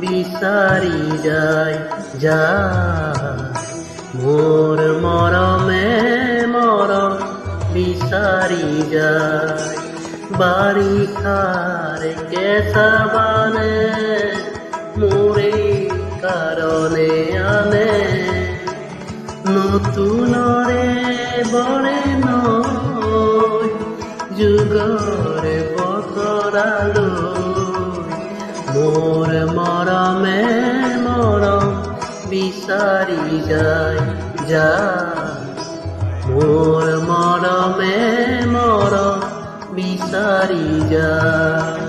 বিচাৰি যায় যায় মোৰ মৰমে মৰম বিচাৰি যায় বাৰিষাৰ কেঁচা বানে মোৰে কাৰণে আনে নতুনৰে বৰে নৈ যুগৰে বতৰালৈ মোৰ মৰমে মৰম বিচাৰি যায় যায় মোৰ মৰমে মৰম বিচাৰি যায়